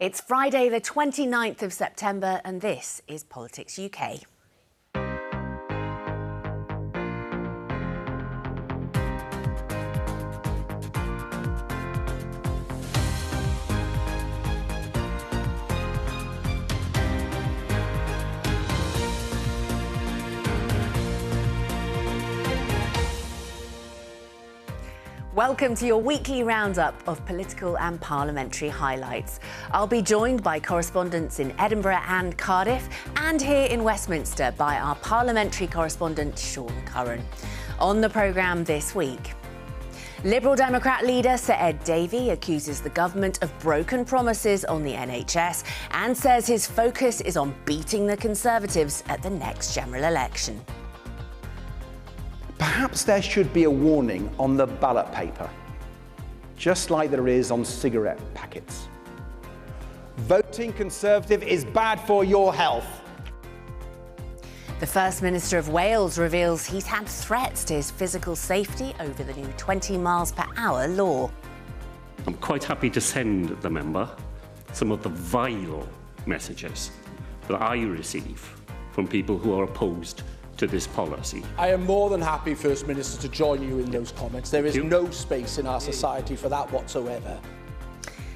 It's Friday the 29th of September and this is Politics UK. Welcome to your weekly roundup of political and parliamentary highlights. I'll be joined by correspondents in Edinburgh and Cardiff, and here in Westminster by our parliamentary correspondent Sean Curran. On the programme this week, Liberal Democrat leader Sir Ed Davey accuses the government of broken promises on the NHS and says his focus is on beating the Conservatives at the next general election. Perhaps there should be a warning on the ballot paper, just like there is on cigarette packets. Voting Conservative is bad for your health. The First Minister of Wales reveals he's had threats to his physical safety over the new 20 miles per hour law. I'm quite happy to send the member some of the vile messages that I receive from people who are opposed to this policy. I am more than happy, First Minister, to join you in those comments. There is no space in our society for that whatsoever.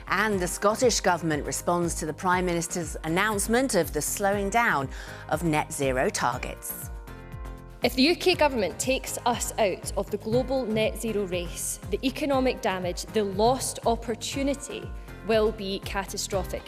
And the Scottish Government responds to the Prime Minister's announcement of the slowing down of net zero targets. If the UK Government takes us out of the global net zero race, the economic damage, the lost opportunity will be catastrophic.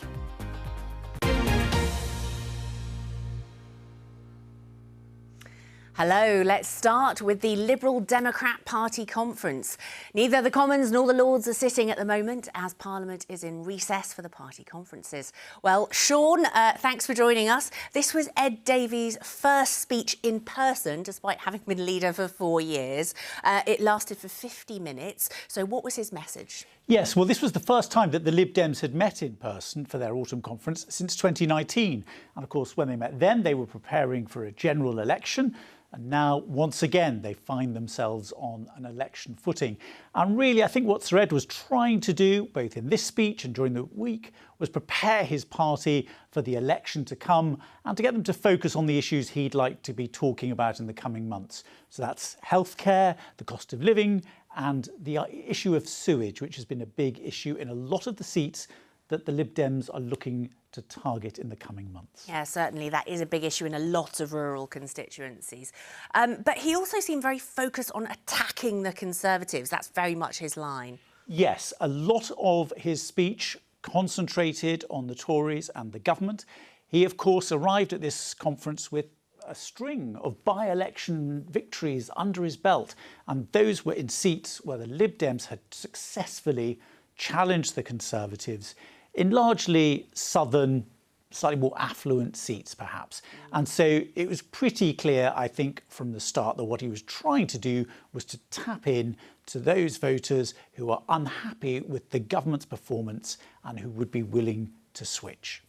Hello, let's start with the Liberal Democrat Party conference. Neither the Commons nor the Lords are sitting at the moment as Parliament is in recess for the party conferences. Well, Sean, thanks for joining us. This was Ed Davey's first speech in person, despite having been leader for 4 years. It lasted for 50 minutes. So what was his message? Yes, well, this was the first time that the Lib Dems had met in person for their autumn conference since 2019. And of course, when they met then, they were preparing for a general election. And now, once again, they find themselves on an election footing. And really, I think what Sir Ed was trying to do, both in this speech and during the week, was prepare his party for the election to come and to get them to focus on the issues he'd like to be talking about in the coming months. So that's healthcare, the cost of living, and the issue of sewage, which has been a big issue in a lot of the seats that the Lib Dems are looking to target in the coming months. Yeah, certainly that is a big issue in a lot of rural constituencies. But he also seemed very focused on attacking the Conservatives. That's very much his line. Yes, a lot of his speech concentrated on the Tories and the government. He, of course, arrived at this conference with a string of by-election victories under his belt, and those were in seats where the Lib Dems had successfully challenged the Conservatives in largely southern, slightly more affluent seats, perhaps. And so it was pretty clear, I think, from the start that what he was trying to do was to tap in to those voters who are unhappy with the government's performance and who would be willing to switch.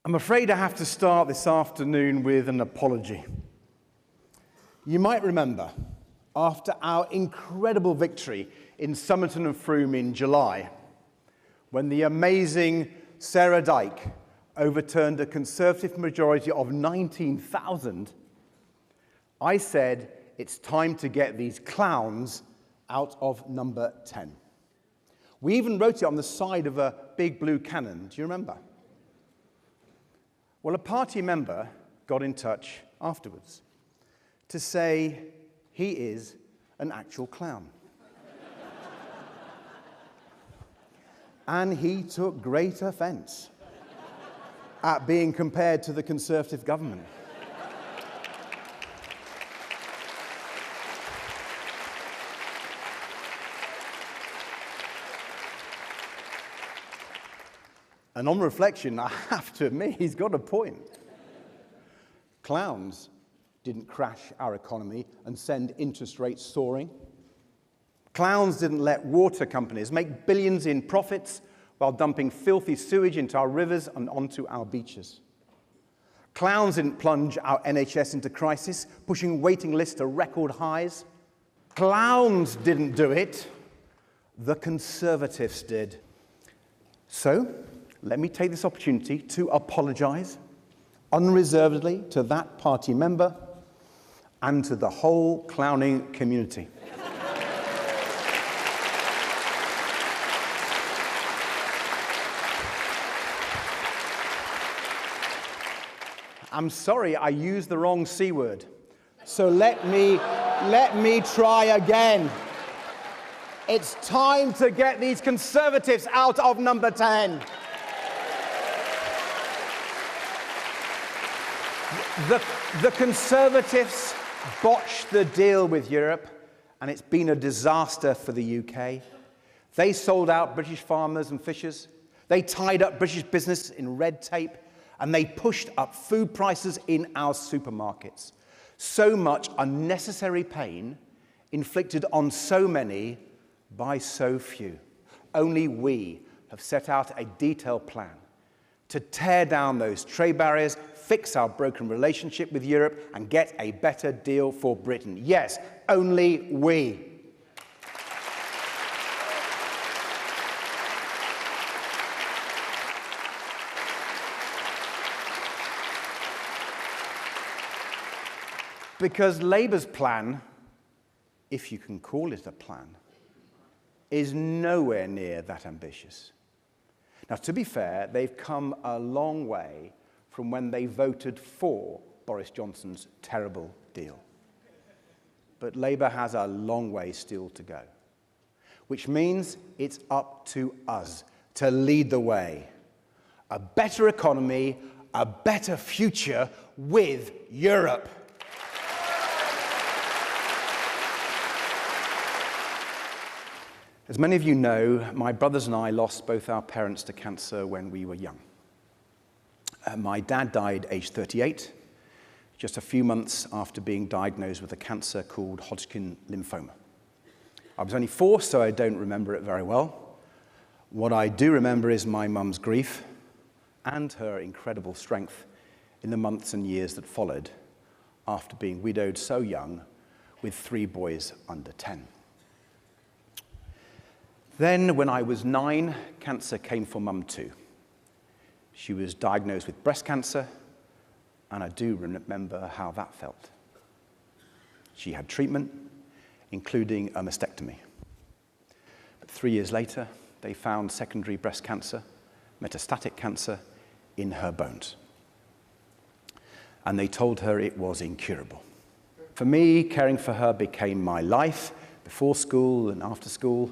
I'm afraid I have to start this afternoon with an apology. You might remember, after our incredible victory in Somerton and Frome in July, when the amazing Sarah Dyke overturned a Conservative majority of 19,000, I said it's time to get these clowns out of number 10. We even wrote it on the side of a big blue cannon. Do you remember? Well, a party member got in touch afterwards to say he is an actual clown. And he took great offence at being compared to the Conservative government. And on reflection, I have to admit, he's got a point. Clowns didn't crash our economy and send interest rates soaring. Clowns didn't let water companies make billions in profits while dumping filthy sewage into our rivers and onto our beaches. Clowns didn't plunge our NHS into crisis, pushing waiting lists to record highs. Clowns didn't do it. The Conservatives did. So, let me take this opportunity to apologise unreservedly to that party member and to the whole clowning community. I'm sorry, I used the wrong C word. So let me try again. It's time to get these Conservatives out of number 10. The Conservatives botched the deal with Europe, and it's been a disaster for the UK. They sold out British farmers and fishers. They tied up British business in red tape, and they pushed up food prices in our supermarkets. So much unnecessary pain inflicted on so many by so few. Only we have set out a detailed plan to tear down those trade barriers, fix our broken relationship with Europe, and get a better deal for Britain. Yes, only we. Because Labour's plan, if you can call it a plan, is nowhere near that ambitious. Now, to be fair, they've come a long way from when they voted for Boris Johnson's terrible deal. But Labour has a long way still to go, which means it's up to us to lead the way. A better economy, a better future with Europe. As many of you know, my brothers and I lost both our parents to cancer when we were young. My dad died aged 38, just a few months after being diagnosed with a cancer called Hodgkin lymphoma. I was only 4, so I don't remember it very well. What I do remember is my mum's grief and her incredible strength in the months and years that followed after being widowed so young with 3 boys under 10. Then, when I was 9, cancer came for Mum too. She was diagnosed with breast cancer, and I do remember how that felt. She had treatment, including a mastectomy. But 3 years later, they found secondary breast cancer, metastatic cancer, in her bones. And they told her it was incurable. For me, caring for her became my life, before school and after school.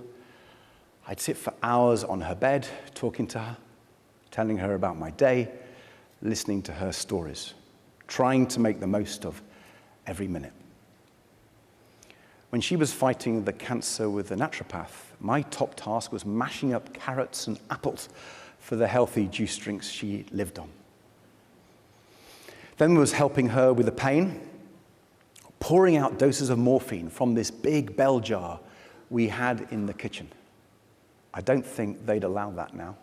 I'd sit for hours on her bed, talking to her, telling her about my day, listening to her stories, trying to make the most of every minute. When she was fighting the cancer with the naturopath, my top task was mashing up carrots and apples for the healthy juice drinks she lived on. Then was helping her with the pain, pouring out doses of morphine from this big bell jar we had in the kitchen. I don't think they'd allow that now.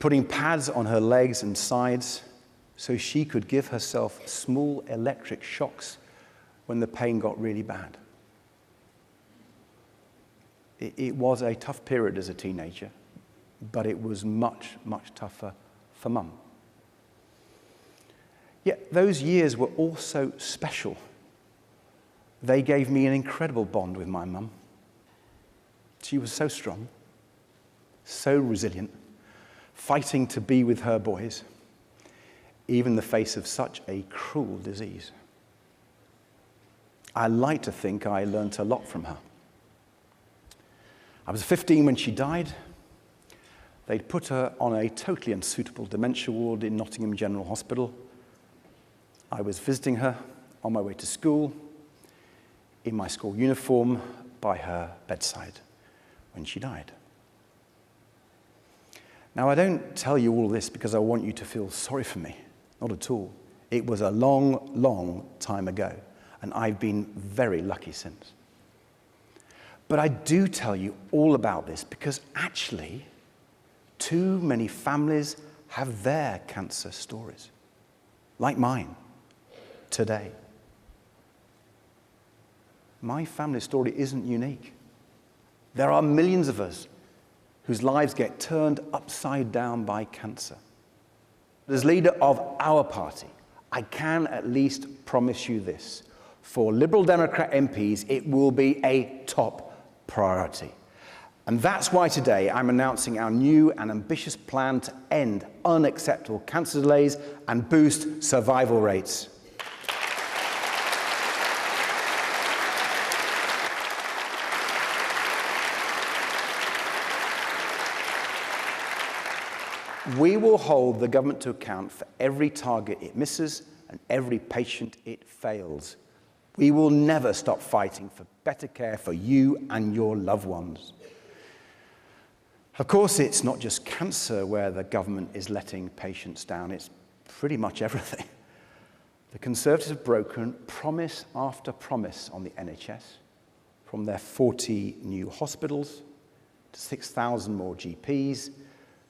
Putting pads on her legs and sides so she could give herself small electric shocks when the pain got really bad. It was a tough period as a teenager, but it was much, much tougher for Mum. Yet those years were also special. They gave me an incredible bond with my mum. She was so strong, so resilient, fighting to be with her boys, even in the face of such a cruel disease. I like to think I learnt a lot from her. I was 15 when she died. They'd put her on a totally unsuitable dementia ward in Nottingham General Hospital. I was visiting her on my way to school, in my school uniform, by her bedside when she died. Now, I don't tell you all this because I want you to feel sorry for me. Not at all. It was a long, long time ago, and I've been very lucky since. But I do tell you all about this because actually, too many families have their cancer stories, like mine, today. My family story isn't unique. There are millions of us whose lives get turned upside down by cancer. As leader of our party, I can at least promise you this. For Liberal Democrat MPs, it will be a top priority. And that's why today I'm announcing our new and ambitious plan to end unacceptable cancer delays and boost survival rates. We will hold the government to account for every target it misses and every patient it fails. We will never stop fighting for better care for you and your loved ones. Of course, it's not just cancer where the government is letting patients down. It's pretty much everything. The Conservatives have broken promise after promise on the NHS, from their 40 new hospitals to 6,000 more GPs,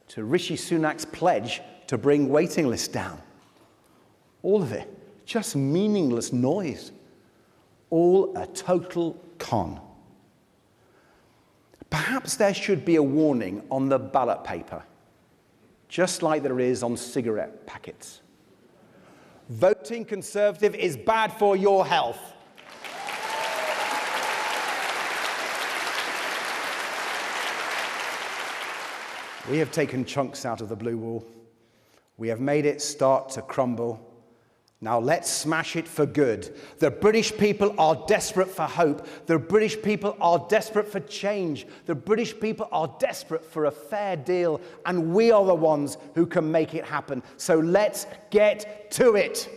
to Rishi Sunak's pledge to bring waiting lists down. All of it, just meaningless noise. All a total con. Perhaps there should be a warning on the ballot paper, just like there is on cigarette packets. Voting Conservative is bad for your health. We have taken chunks out of the blue wall. We have made it start to crumble. Now let's smash it for good. The British people are desperate for hope. The British people are desperate for change. The British people are desperate for a fair deal, and we are the ones who can make it happen. So let's get to it.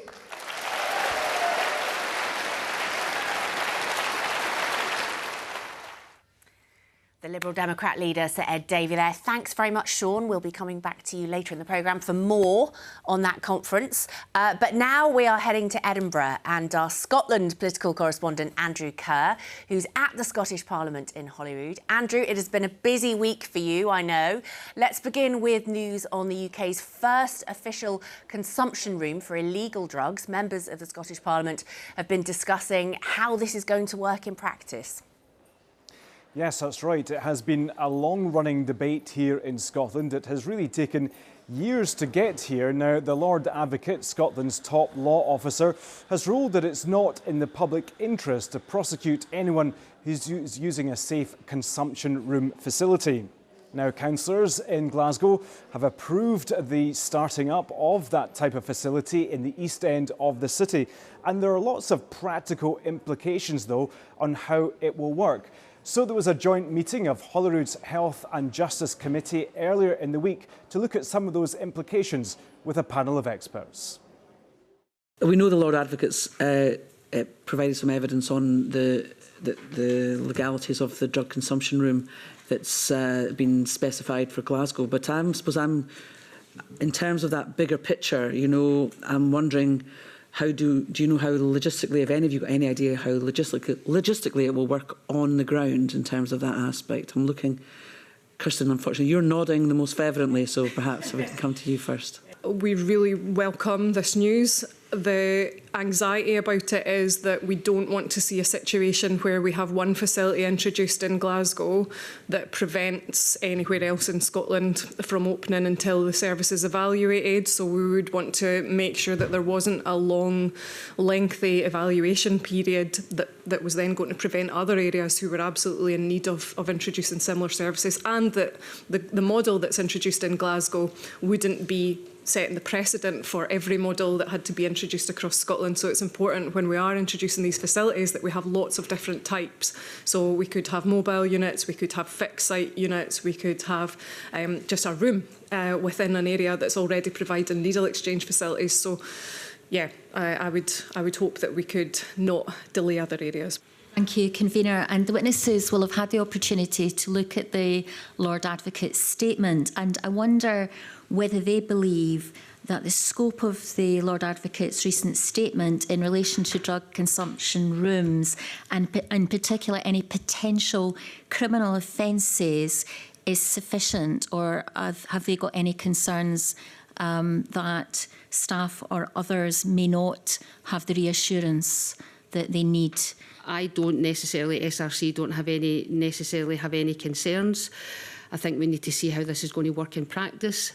The Liberal Democrat leader, Sir Ed Davey there. Thanks very much, Sean. We'll be coming back to you later in the programme for more on that conference. But now we are heading to Edinburgh, and our Scotland political correspondent, Andrew Kerr, who's at the Scottish Parliament in Holyrood. Andrew, it has been a busy week for you, I know. Let's begin with news on the UK's first official consumption room for illegal drugs. Members of the Scottish Parliament have been discussing how this is going to work in practice. Yes, that's right. It has been a long-running debate here in Scotland. It has really taken years to get here. Now, the Lord Advocate, Scotland's top law officer, has ruled that it's not in the public interest to prosecute anyone who's using a safe consumption room facility. Now, councillors in Glasgow have approved the starting up of that type of facility in the east end of the city. And there are lots of practical implications, though, on how it will work. So there was a joint meeting of Holyrood's Health and Justice Committee earlier in the week to look at some of those implications with a panel of experts. We know the Lord Advocate's provided some evidence on the legalities of the drug consumption room that's been specified for Glasgow. But I suppose in terms of that bigger picture, I'm wondering, do you know how logistically, have any of you got any idea how logistically it will work on the ground in terms of that aspect? I'm looking, Kirsten, unfortunately, you're nodding the most fervently, so perhaps we can come to you first. We really welcome this news. The anxiety about it is that we don't want to see a situation where we have one facility introduced in Glasgow that prevents anywhere else in Scotland from opening until the service is evaluated. So we would want to make sure that there wasn't a long, lengthy evaluation period that was then going to prevent other areas who were absolutely in need of introducing similar services, and that the model that's introduced in Glasgow wouldn't be setting the precedent for every model that had to be introduced across Scotland. So it's important when we are introducing these facilities that we have lots of different types. So we could have mobile units, we could have fixed site units, we could have just a room within an area that's already providing needle exchange facilities. So yeah, I would hope that we could not delay other areas. Thank you, Convener. And the witnesses will have had the opportunity to look at the Lord Advocate's statement, and I wonder whether they believe that the scope of the Lord Advocate's recent statement in relation to drug consumption rooms, and in particular any potential criminal offences, is sufficient, or have they got any concerns that staff or others may not have the reassurance that they need? I don't necessarily, SRC don't necessarily have any concerns. I think we need to see how this is going to work in practice.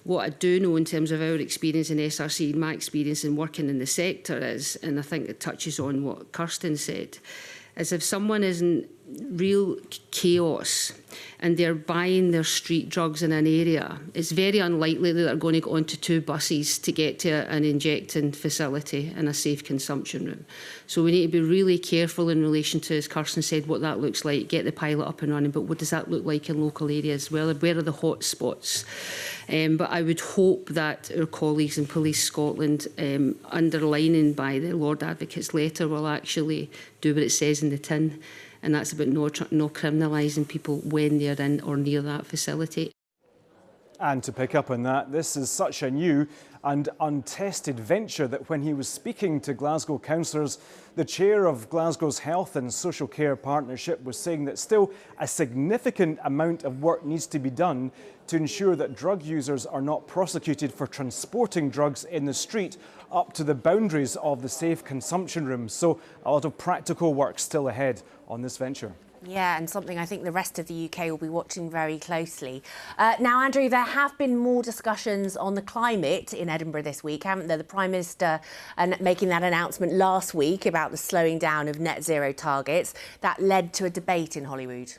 What I do know in terms of our experience in SRC, my experience in working in the sector is, and I think it touches on what Kirsten said, is if someone is in real chaos and they're buying their street drugs in an area, it's very unlikely that they're going to go onto 2 buses to get to an injecting facility in a safe consumption room. So we need to be really careful in relation to, as Kirsten said, what that looks like, get the pilot up and running, but what does that look like in local areas? Where are the hot spots? But I would hope that our colleagues in Police Scotland, underlining by the Lord Advocate's letter, will actually do what it says in the tin, and that's about no criminalising people when they're in or near that facility. And to pick up on that, this is such a new and untested venture that when he was speaking to Glasgow councillors, the chair of Glasgow's Health and Social Care Partnership was saying that still a significant amount of work needs to be done to ensure that drug users are not prosecuted for transporting drugs in the street up to the boundaries of the safe consumption rooms. So a lot of practical work still ahead on this venture. Yeah, and something I think the rest of the UK will be watching very closely. Now, Andrew, there have been more discussions on the climate in Edinburgh this week, haven't there? The Prime Minister making that announcement last week about the slowing down of net zero targets. That led to a debate in Holyrood.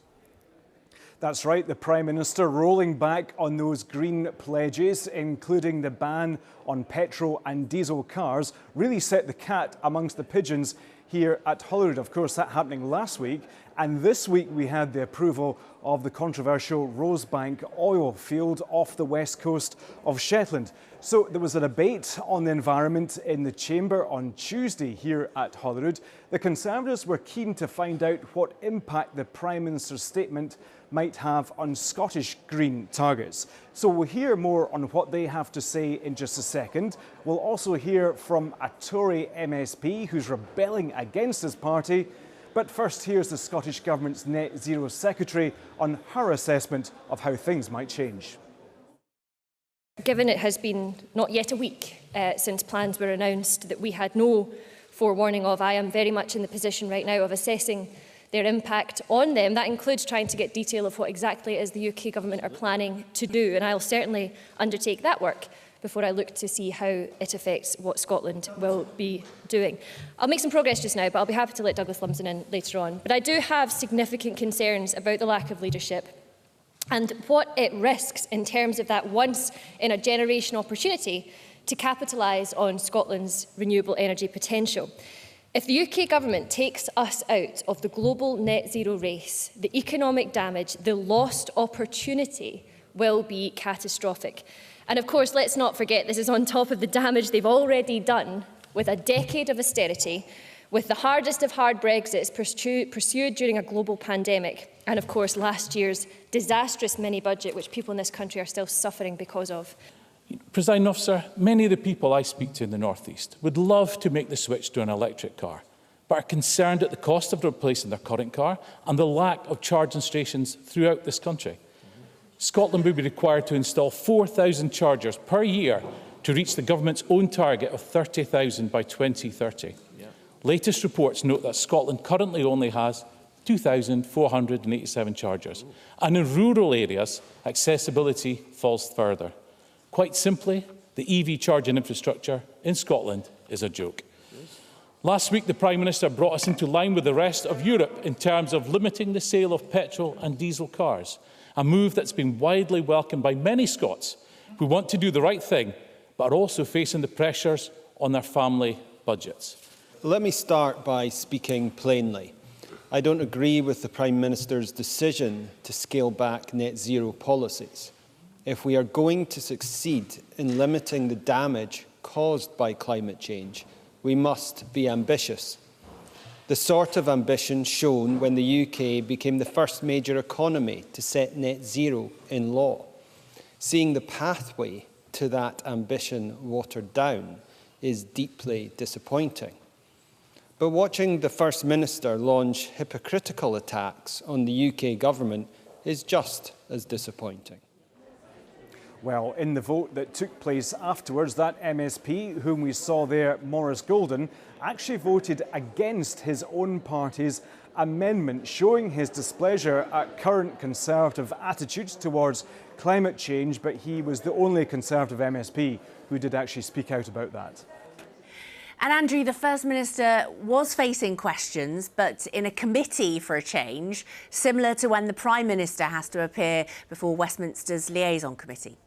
That's right, the Prime Minister rolling back on those green pledges, including the ban on petrol and diesel cars, really set the cat amongst the pigeons here at Holyrood. Of course, that happening last week. And this week we had the approval of the controversial Rosebank oil field off the west coast of Shetland. So there was a debate on the environment in the Chamber on Tuesday here at Holyrood. The Conservatives were keen to find out what impact the Prime Minister's statement might have on Scottish green targets. So we'll hear more on what they have to say in just a second. We'll also hear from a Tory MSP who's rebelling against his party. But first, here's the Scottish Government's Net Zero Secretary on her assessment of how things might change. Given it has been not yet a week since plans were announced that we had no forewarning of, I am very much in the position right now of assessing their impact on them. That includes trying to get detail of what exactly it is the UK Government are planning to do, and I'll certainly undertake that work before I look to see how it affects what Scotland will be doing. I'll make some progress just now, but I'll be happy to let Douglas Lumsden in later on. But I do have significant concerns about the lack of leadership and what it risks in terms of that once-in-a-generation opportunity to capitalise on Scotland's renewable energy potential. If the UK Government takes us out of the global net zero race, the economic damage, the lost opportunity will be catastrophic. And of course, let's not forget, this is on top of the damage they've already done with a decade of austerity, with the hardest of hard Brexits pursued during a global pandemic, and of course last year's disastrous mini-budget, which people in this country are still suffering because of. Presiding Officer, many of the people I speak to in the North East would love to make the switch to an electric car, but are concerned at the cost of replacing their current car and the lack of charging stations throughout this country. Scotland will be required to install 4,000 chargers per year to reach the Government's own target of 30,000 by 2030. Latest reports note that Scotland currently only has 2,487 chargers, and in rural areas, accessibility falls further. Quite simply, the EV charging infrastructure in Scotland is a joke. Last week, the Prime Minister brought us into line with the rest of Europe in terms of limiting the sale of petrol and diesel cars, a move that's been widely welcomed by many Scots who want to do the right thing, but are also facing the pressures on their family budgets. Let me start by speaking plainly. I don't agree with the Prime Minister's decision to scale back net zero policies. If we are going to succeed in limiting the damage caused by climate change, we must be ambitious. The sort of ambition shown when the UK became the first major economy to set net zero in law. Seeing the pathway to that ambition watered down is deeply disappointing. But watching the First Minister launch hypocritical attacks on the UK Government is just as disappointing. Well, in the vote that took place afterwards, that MSP, whom we saw there, Maurice Golden, actually voted against his own party's amendment showing his displeasure at current Conservative attitudes towards climate change, but he was the only Conservative MSP who did actually speak out about that. And Andrew, the First Minister was facing questions, but in a committee for a change, similar to when the Prime Minister has to appear before Westminster's liaison committee.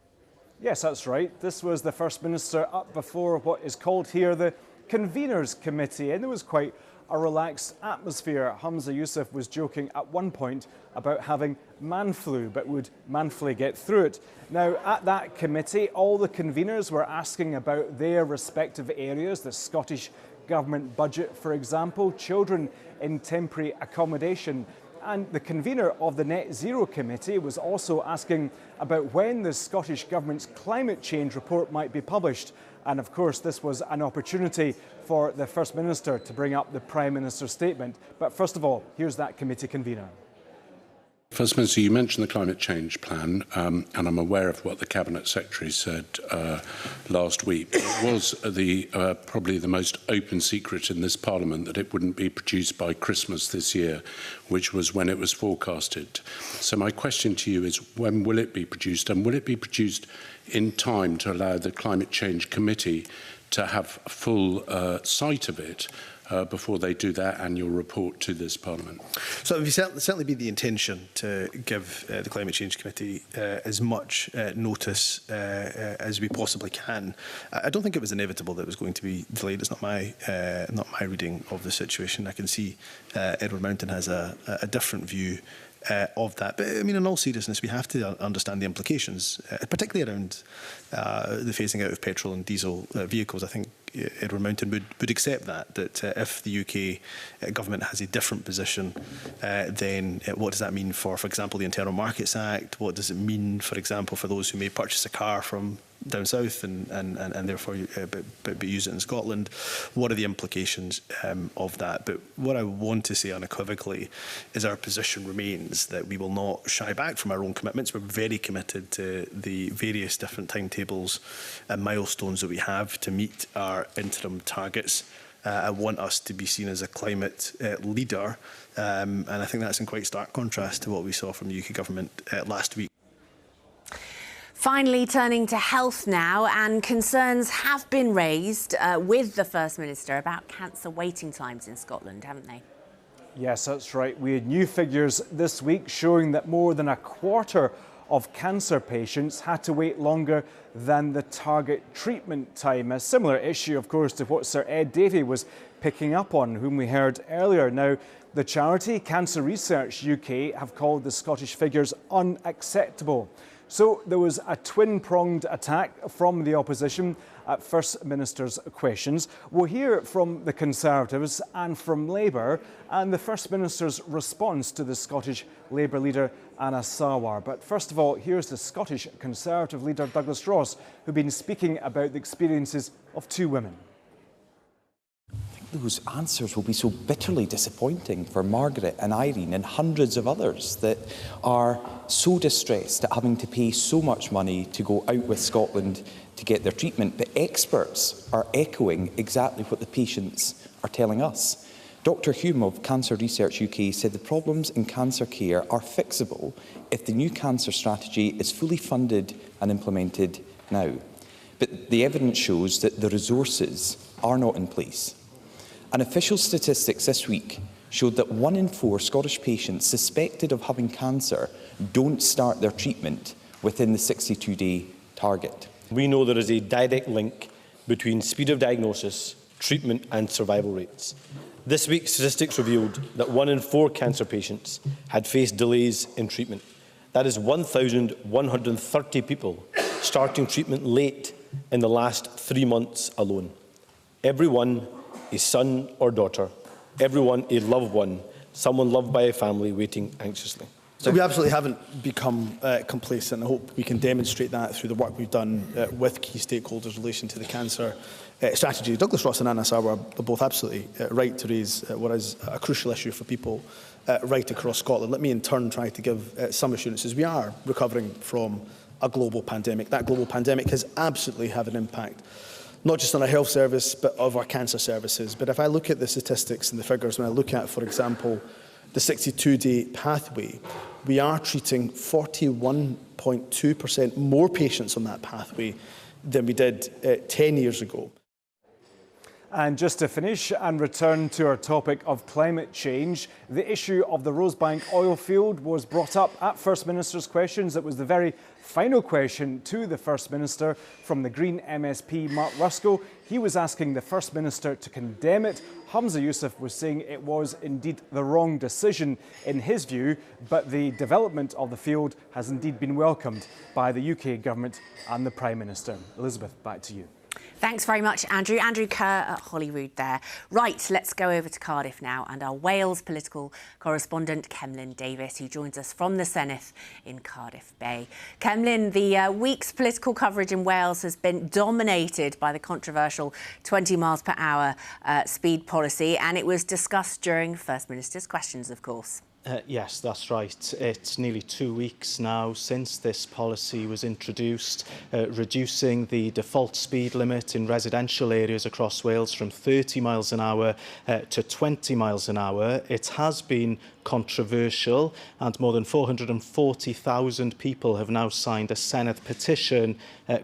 Yes, that's right. This was the First Minister up before what is called here the Conveners Committee, and there was quite a relaxed atmosphere. Hamza Yousaf was joking at one point about having man flu, but would manfully get through it. Now, at that committee, all the conveners were asking about their respective areas, the Scottish Government budget, for example, children in temporary accommodation. And the convener of the Net Zero Committee was also asking about when the Scottish Government's climate change report might be published. And of course, this was an opportunity for the First Minister to bring up the Prime Minister's statement. But first of all, here's that committee convener. First Minister, you mentioned the climate change plan, and I'm aware of what the Cabinet Secretary said last week. It was probably the most open secret in this Parliament that it wouldn't be produced by Christmas this year, which was when it was forecasted. So my question to you is, when will it be produced, and will it be produced in time to allow the Climate Change Committee to have full sight of it before they do their annual report to this Parliament? So it would certainly be the intention to give the Climate Change Committee as much notice as we possibly can. I don't think it was inevitable that it was going to be delayed. It's not my reading of the situation. I can see Edward Mountain has a different view of that. But I mean, in all seriousness, we have to understand the implications, particularly around the phasing out of petrol and diesel vehicles. I think Edward Mountain would accept that if the UK government has a different position, then what does that mean for example, the Internal Markets Act? What does it mean, for example, for those who may purchase a car from down south and therefore but use it in Scotland? What are the implications of that? But what I want to say unequivocally is our position remains that we will not shy back from our own commitments. We're very committed to the various different timetables and milestones that we have to meet our interim targets. I want us to be seen as a climate leader, and I think that's in quite stark contrast to what we saw from the UK government last week. Finally, turning to health now, and concerns have been raised with the First Minister about cancer waiting times in Scotland, haven't they? Yes, that's right. We had new figures this week showing that more than a quarter of cancer patients had to wait longer than the target treatment time. A similar issue, of course, to what Sir Ed Davey was picking up on, whom we heard earlier. Now, the charity Cancer Research UK have called the Scottish figures unacceptable. So there was a twin-pronged attack from the opposition at First Minister's questions. We'll hear from the Conservatives and from Labour and the First Minister's response to the Scottish Labour leader Anna Sawar. But first of all, here's the Scottish Conservative leader Douglas Ross, who'd been speaking about the experiences of two women. Those answers will be so bitterly disappointing for Margaret and Irene and hundreds of others that are so distressed at having to pay so much money to go out with Scotland to get their treatment. But experts are echoing exactly what the patients are telling us. Dr Hume of Cancer Research UK said the problems in cancer care are fixable if the new cancer strategy is fully funded and implemented now. But the evidence shows that the resources are not in place. And official statistics this week showed that 1 in 4 Scottish patients suspected of having cancer don't start their treatment within the 62-day target. We know there is a direct link between speed of diagnosis, treatment and survival rates. This week's statistics revealed that 1 in 4 cancer patients had faced delays in treatment. That is 1,130 people starting treatment late in the last 3 months alone. Everyone a son or daughter, everyone a loved one, someone loved by a family waiting anxiously. So we absolutely haven't become complacent. I hope we can demonstrate that through the work we've done with key stakeholders in relation to the cancer strategy. Douglas Ross and Anna Sawar are both absolutely right to raise what is a crucial issue for people right across Scotland. Let me in turn try to give some assurances. We are recovering from a global pandemic. That global pandemic has absolutely had an impact, not just on our health service, but of our cancer services. But if I look at the statistics and the figures, when I look at, for example, the 62-day pathway, we are treating 41.2% more patients on that pathway than we did 10 years ago. And just to finish and return to our topic of climate change, the issue of the Rosebank oil field was brought up at First Minister's Questions. It was the very final question to the First Minister from the Green MSP, Mark Ruskell. He was asking the First Minister to condemn it. Hamza Yousaf was saying it was indeed the wrong decision in his view, but the development of the field has indeed been welcomed by the UK Government and the Prime Minister. Elizabeth, back to you. Thanks very much, Andrew. Andrew Kerr at Holyrood there. Right, let's go over to Cardiff now and our Wales political correspondent, Cemlyn Davis, who joins us from the Senedd in Cardiff Bay. Cemlyn, the week's political coverage in Wales has been dominated by the controversial 20 miles per hour speed policy, and it was discussed during First Minister's Questions, of course. Yes, that's right. It's nearly 2 weeks now since this policy was introduced, reducing the default speed limit in residential areas across Wales from 30 miles an hour to 20 miles an hour. It has been controversial, and more than 440,000 people have now signed a Senedd petition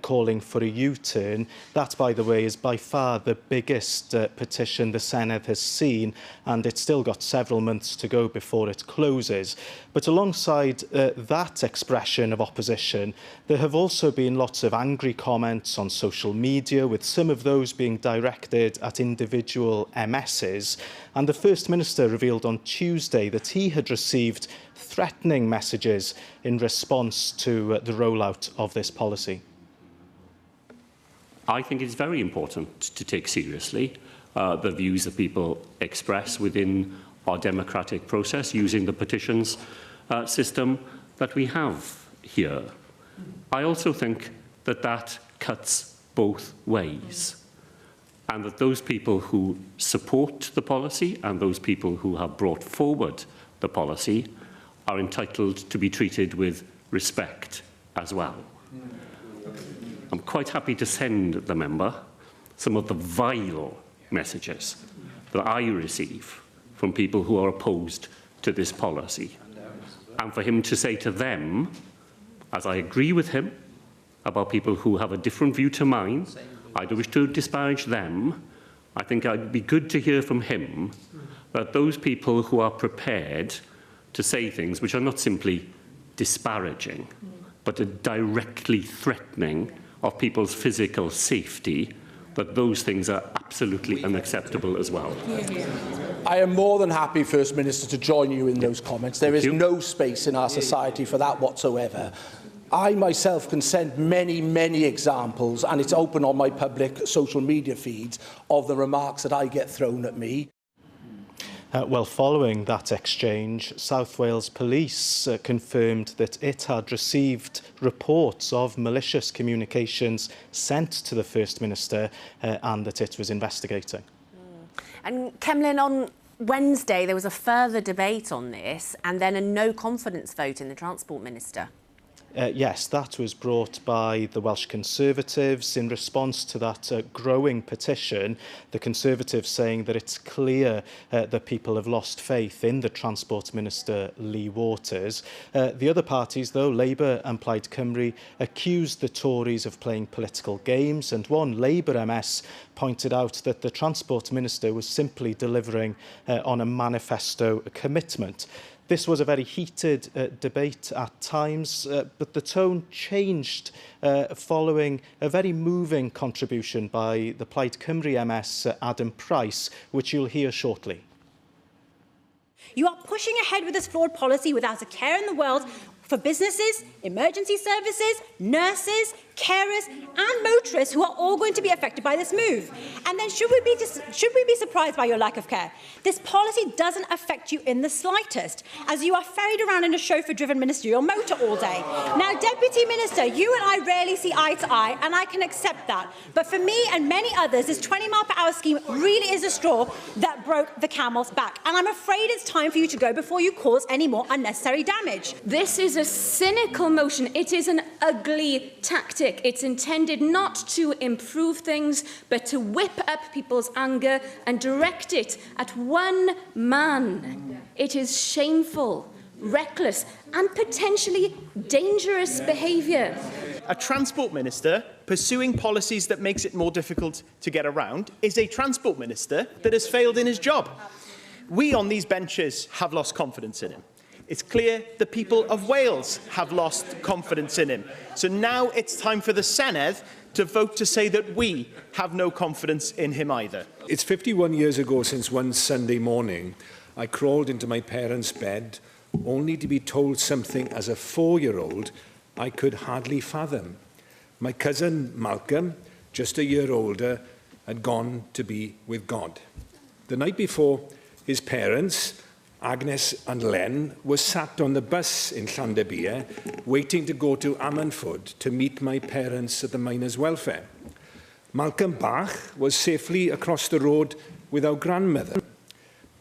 calling for a U-turn. That, by the way, is by far the biggest petition the Senedd has seen, and it's still got several months to go before it closes. But alongside that expression of opposition, there have also been lots of angry comments on social media, with some of those being directed at individual MSs. And the First Minister revealed on Tuesday that he had received threatening messages in response to the rollout of this policy. I think it's very important to take seriously the views that people express within our democratic process using the petitions system that we have here. I also think that that cuts both ways, and that those people who support the policy and those people who have brought forward the policy are entitled to be treated with respect as well. I'm quite happy to send the member some of the vile messages that I receive from people who are opposed to this policy, and for him to say to them, as I agree with him about people who have a different view to mine, I don't wish to disparage them. I think it'd be good to hear from him that those people who are prepared to say things which are not simply disparaging, but are directly threatening of people's physical safety, that those things are absolutely unacceptable as well. I am more than happy, First Minister, to join you in those comments. There is no space in our society for that whatsoever. I myself can send many, many examples, and it's open on my public social media feeds, of the remarks that I get thrown at me. Well, following that exchange, South Wales Police confirmed that it had received reports of malicious communications sent to the First Minister and that it was investigating. And Cemlyn, on Wednesday there was a further debate on this and then a no confidence vote in the Transport Minister. Yes, that was brought by the Welsh Conservatives in response to that growing petition. The Conservatives saying that it's clear that people have lost faith in the Transport Minister, Lee Waters. The other parties, though, Labour and Plaid Cymru, accused the Tories of playing political games, and one Labour MS pointed out that the Transport Minister was simply delivering on a manifesto commitment. This was a very heated debate at times, but the tone changed following a very moving contribution by the Plaid Cymru MS, Adam Price, which you'll hear shortly. You are pushing ahead with this flawed policy without a care in the world for businesses, emergency services, nurses, carers and motorists who are all going to be affected by this move. And then should we be surprised by your lack of care? This policy doesn't affect you in the slightest, as you are ferried around in a chauffeur-driven ministerial motor all day. Now, Deputy Minister, you and I rarely see eye to eye, and I can accept that. But for me and many others, this 20-mile-per-hour scheme really is a straw that broke the camel's back. And I'm afraid it's time for you to go before you cause any more unnecessary damage. This is is a cynical motion. It is an ugly tactic. It's intended not to improve things, but to whip up people's anger and direct it at one man. It is shameful, reckless, and potentially dangerous behaviour. A Transport Minister pursuing policies that makes it more difficult to get around is a Transport Minister that has failed in his job. We on these benches have lost confidence in him. It's clear the people of Wales have lost confidence in him. So now it's time for the Senedd to vote to say that we have no confidence in him either. It's 51 years ago since one Sunday morning I crawled into my parents' bed only to be told something as a 4-year-old I could hardly fathom. My cousin Malcolm, just a year older, had gone to be with God. The night before, his parents, Agnes and Len, were sat on the bus in Llandybie, waiting to go to Ammanford to meet my parents at the miners' welfare. Malcolm Bach was safely across the road with our grandmother,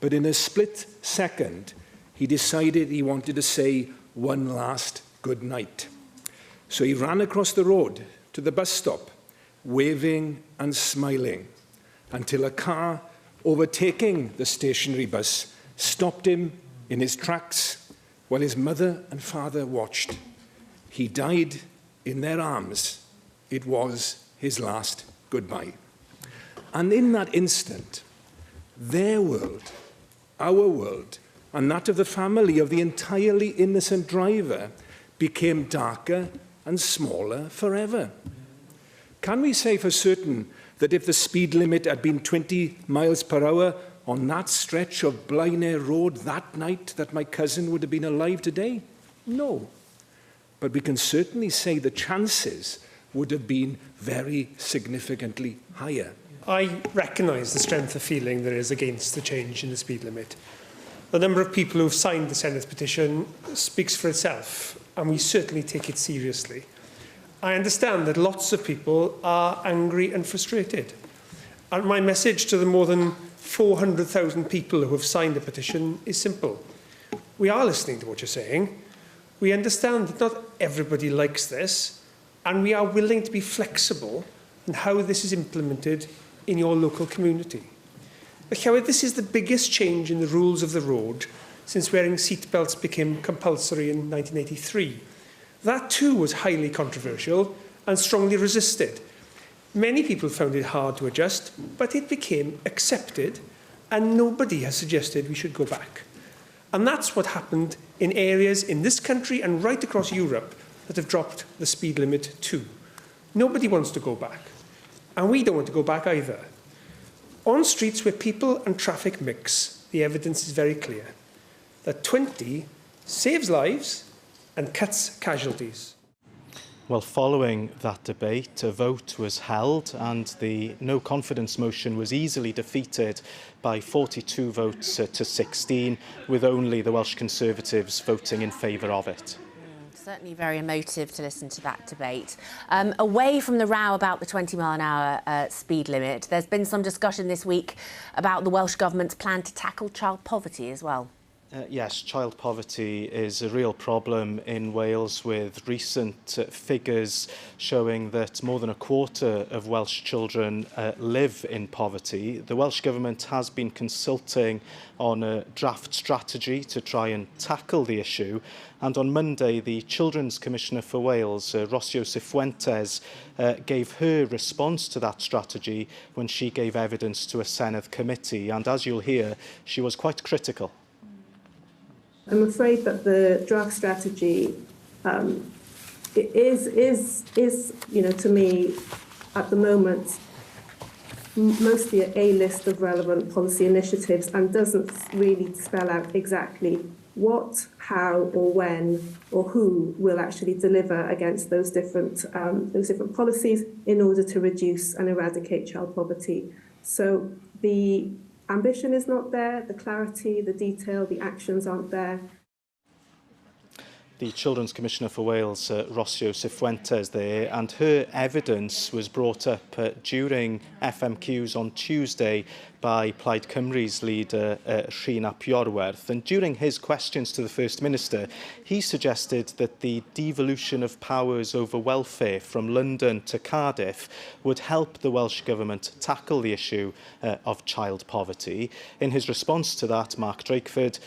but in a split second, he decided he wanted to say one last good night. So he ran across the road to the bus stop, waving and smiling, until a car overtaking the stationary bus stopped him in his tracks while his mother and father watched. He died in their arms. It was his last goodbye. And in that instant, their world, our world, and that of the family of the entirely innocent driver became darker and smaller forever. Can we say for certain that if the speed limit had been 20 miles per hour on that stretch of Blaenau Road that night, that my cousin would have been alive today? No. But we can certainly say the chances would have been very significantly higher. I recognise the strength of feeling there is against the change in the speed limit. The number of people who have signed the Senate's petition speaks for itself, and we certainly take it seriously. I understand that lots of people are angry and frustrated. And my message to the more than 400,000 people who have signed the petition is simple. We are listening to what you're saying. We understand that not everybody likes this, and we are willing to be flexible in how this is implemented in your local community. But however, this is the biggest change in the rules of the road since wearing seatbelts became compulsory in 1983. That too was highly controversial and strongly resisted. Many people found it hard to adjust, but it became accepted, and nobody has suggested we should go back. And that's what happened in areas in this country and right across Europe that have dropped the speed limit too. Nobody wants to go back, and we don't want to go back either. On streets where people and traffic mix, the evidence is very clear that 20 saves lives and cuts casualties. Well, following that debate, a vote was held and the no confidence motion was easily defeated by 42 votes to 16, with only the Welsh Conservatives voting in favour of it. Certainly very emotive to listen to that debate. Away from the row about the 20-mile-an-hour speed limit, there's been some discussion this week about the Welsh Government's plan to tackle child poverty as well. Yes, child poverty is a real problem in Wales, with recent figures showing that more than a quarter of Welsh children live in poverty. The Welsh Government has been consulting on a draft strategy to try and tackle the issue. And on Monday, the Children's Commissioner for Wales, Rocio Cifuentes, gave her response to that strategy when she gave evidence to a Senedd committee. And as you'll hear, she was quite critical. I'm afraid that the draft strategy is, you know, to me, at the moment, mostly a list of relevant policy initiatives and doesn't really spell out exactly what, how, or when, or who will actually deliver against those different policies in order to reduce and eradicate child poverty. So the ambition is not there, the clarity, the detail, the actions aren't there. The Children's Commissioner for Wales, Rocio Cifuentes, there, and her evidence was brought up during FMQs on Tuesday by Plaid Cymru's leader, Rhina Piorwerth. And during his questions to the First Minister, he suggested that the devolution of powers over welfare from London to Cardiff would help the Welsh Government tackle the issue of child poverty. In his response to that, Mark Drakeford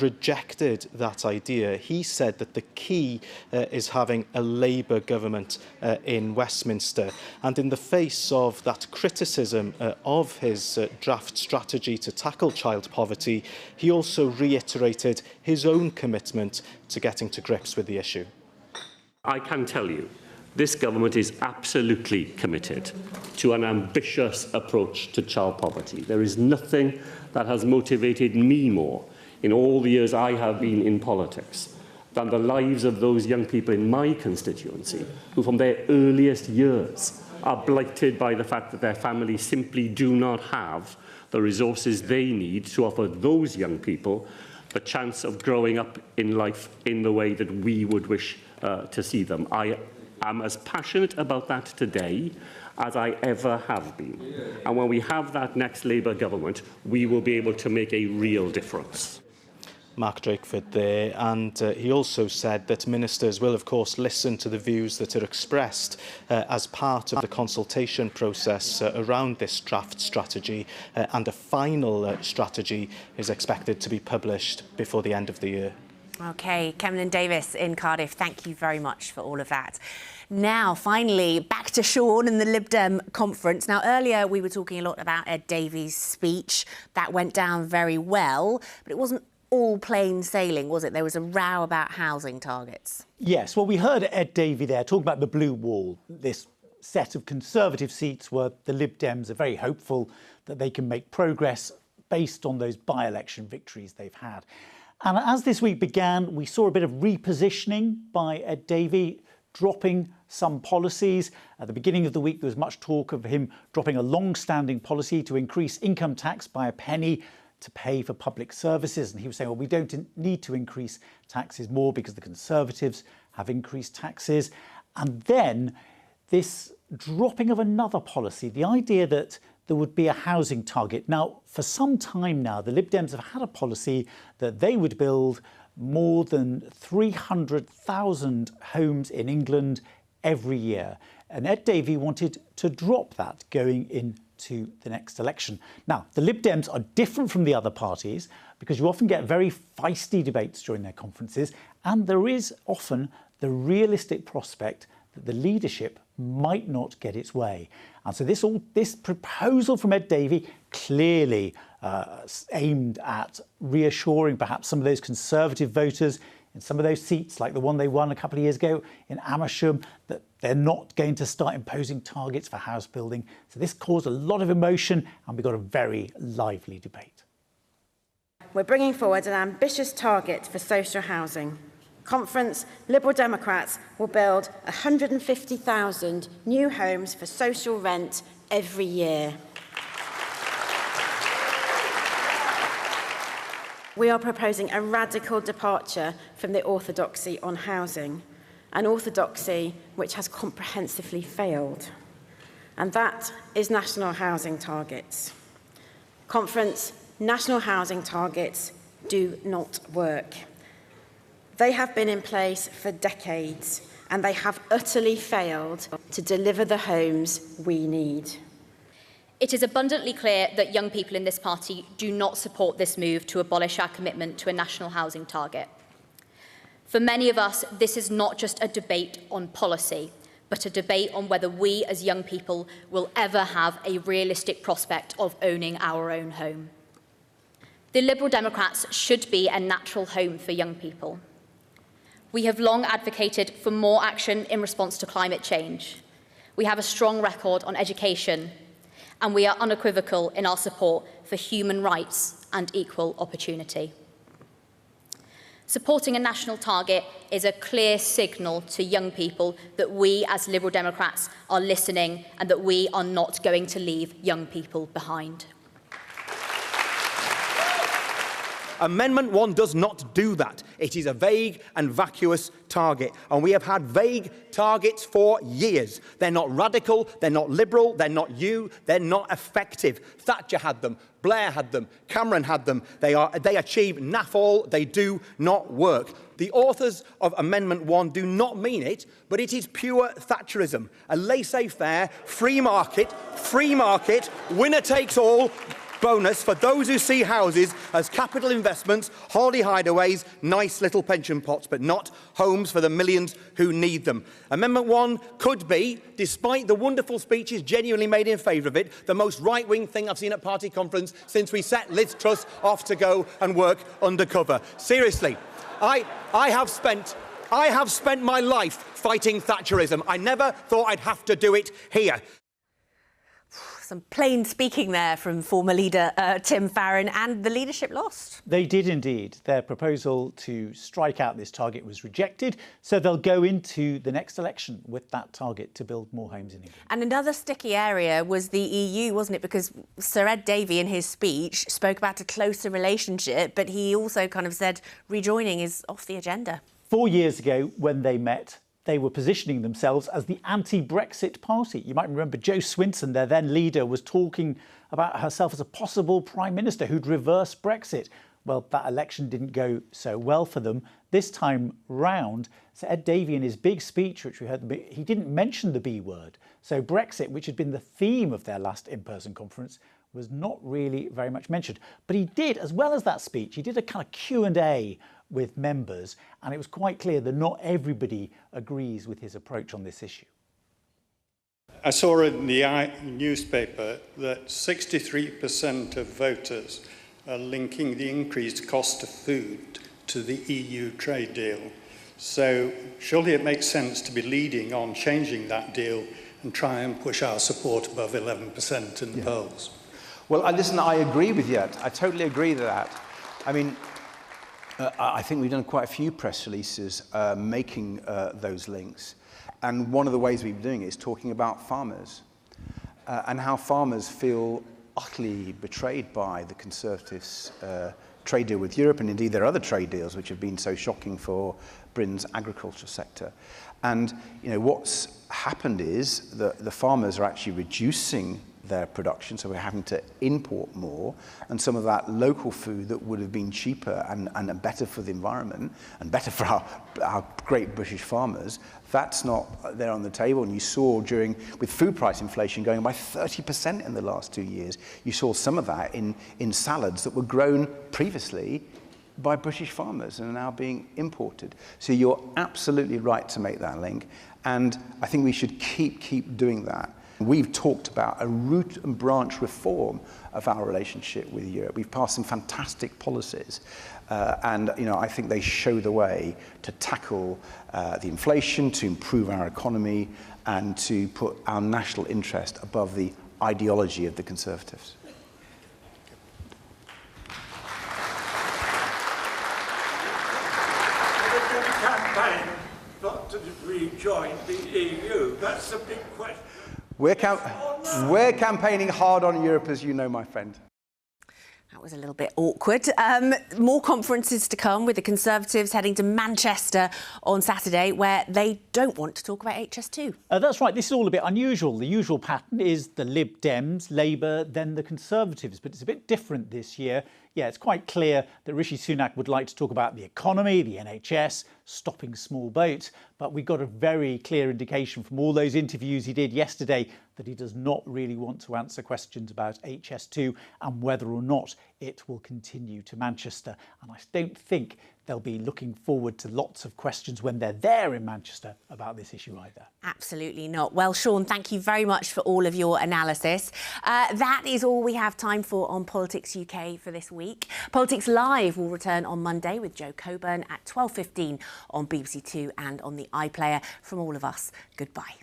rejected that idea. He said that the key is having a Labour government in Westminster. And in the face of that criticism of his draft strategy to tackle child poverty, he also reiterated his own commitment to getting to grips with the issue. I can tell you, this government is absolutely committed to an ambitious approach to child poverty. There is nothing that has motivated me more in all the years I have been in politics than the lives of those young people in my constituency who from their earliest years are blighted by the fact that their families simply do not have the resources they need to offer those young people the chance of growing up in life in the way that we would wish to see them. I am as passionate about that today as I ever have been. And when we have that next Labour government, we will be able to make a real difference. Mark Drakeford there, and he also said that ministers will of course listen to the views that are expressed as part of the consultation process around this draft strategy, and a final strategy is expected to be published before the end of the year. OK, Kemlyn Davis in Cardiff, thank you very much for all of that. Now, finally, back to Sean and the Lib Dem conference. Now, earlier we were talking a lot about Ed Davey's speech. That went down very well, but it wasn't all plain sailing, was it? There was a row about housing targets. Yes, well, we heard Ed Davey there talk about the blue wall, this set of Conservative seats where the Lib Dems are very hopeful that they can make progress based on those by-election victories they've had. And as this week began, we saw a bit of repositioning by Ed Davey, dropping some policies. At the beginning of the week, there was much talk of him dropping a long-standing policy to increase income tax by a penny to pay for public services. And he was saying, well, we don't need to increase taxes more because the Conservatives have increased taxes. And then this dropping of another policy, the idea that there would be a housing target. Now, for some time now, the Lib Dems have had a policy that they would build more than 300,000 homes in England every year. And Ed Davey wanted to drop that going into the next election. Now, the Lib Dems are different from the other parties because you often get very feisty debates during their conferences, and there is often the realistic prospect that the leadership might not get its way. And so this proposal from Ed Davey clearly aimed at reassuring perhaps some of those Conservative voters in some of those seats, like the one they won a couple of years ago in Amersham, that they're not going to start imposing targets for house building. So this caused a lot of emotion, and we got a very lively debate. We're bringing forward an ambitious target for social housing. Conference Liberal Democrats will build 150,000 new homes for social rent every year. We are proposing a radical departure from the orthodoxy on housing, an orthodoxy which has comprehensively failed. And that is national housing targets. Conference, national housing targets do not work. They have been in place for decades, and they have utterly failed to deliver the homes we need. It is abundantly clear that young people in this party do not support this move to abolish our commitment to a national housing target. For many of us, this is not just a debate on policy, but a debate on whether we as young people will ever have a realistic prospect of owning our own home. The Liberal Democrats should be a natural home for young people. We have long advocated for more action in response to climate change. We have a strong record on education, and we are unequivocal in our support for human rights and equal opportunity. Supporting a national target is a clear signal to young people that we as Liberal Democrats are listening and that we are not going to leave young people behind. Amendment 1 does not do that. It is a vague and vacuous target, and we have had vague targets for years. They're not radical, they're not liberal, they're not you, they're not effective. Thatcher had them, Blair had them, Cameron had them. They achieve naff all, they do not work. The authors of Amendment 1 do not mean it, but it is pure Thatcherism. A laissez-faire, free market, winner-takes-all bonus for those who see houses as capital investments, holiday hideaways, nice little pension pots, but not homes for the millions who need them. Amendment 1 could be, despite the wonderful speeches genuinely made in favour of it, the most right-wing thing I've seen at party conference since we set Liz Truss off to go and work undercover. Seriously, I have spent my life fighting Thatcherism. I never thought I'd have to do it here. Some plain speaking there from former leader Tim Farron, and the leadership lost. They did indeed. Their proposal to strike out this target was rejected, so they'll go into the next election with that target to build more homes in England. And another sticky area was the EU, wasn't it? Because Sir Ed Davey in his speech spoke about a closer relationship, but he also kind of said rejoining is off the agenda. 4 years ago, when they met, they were positioning themselves as the anti-Brexit party. You might remember Jo Swinson, their then leader, was talking about herself as a possible prime minister who'd reverse Brexit. Well, that election didn't go so well for them. This time round, Sir Ed Davey, in his big speech, which we heard, he didn't mention the B word. So Brexit, which had been the theme of their last in-person conference, was not really very much mentioned. But he did, as well as that speech, he did a kind of Q&A with members, and it was quite clear that not everybody agrees with his approach on this issue. I saw in the newspaper that 63% of voters are linking the increased cost of food to the EU trade deal. So surely it makes sense to be leading on changing that deal and try and push our support above 11% in the polls. Well, listen, I agree with you. I totally agree with that. I mean, I think we've done quite a few press releases making those links. And one of the ways we've been doing it is talking about farmers and how farmers feel utterly betrayed by the Conservatives' trade deal with Europe, and indeed their other trade deals which have been so shocking for Britain's agriculture sector. And you know, what's happened is that the farmers are actually reducing their production, so we're having to import more, and some of that local food that would have been cheaper and better for the environment and better for our great British farmers, that's not there on the table. And you saw with food price inflation going by 30% in the last 2 years, you saw some of that in salads that were grown previously by British farmers and are now being imported. So you're absolutely right to make that link, and I think we should keep doing that. We've talked about a root and branch reform of our relationship with Europe. We've passed some fantastic policies, and you know, I think they show the way to tackle the inflation, to improve our economy, and to put our national interest above the ideology of the Conservatives. Campaign not to rejoin the EU. That's the big question. We're campaigning hard on Europe, as you know, my friend. That was a little bit awkward. More conferences to come, with the Conservatives heading to Manchester on Saturday, where they don't want to talk about HS2. That's right. This is all a bit unusual. The usual pattern is the Lib Dems, Labour, then the Conservatives. But it's a bit different this year. Yeah, it's quite clear that Rishi Sunak would like to talk about the economy, the NHS, stopping small boats. But we got a very clear indication from all those interviews he did yesterday that he does not really want to answer questions about HS2 and whether or not it will continue to Manchester. And I don't think they'll be looking forward to lots of questions when they're there in Manchester about this issue either. Absolutely not. Well, Sean, thank you very much for all of your analysis. That is all we have time for on Politics UK for this week. Politics Live will return on Monday with Joe Coburn at 12:15 on BBC Two and on the iPlayer. From all of us, goodbye.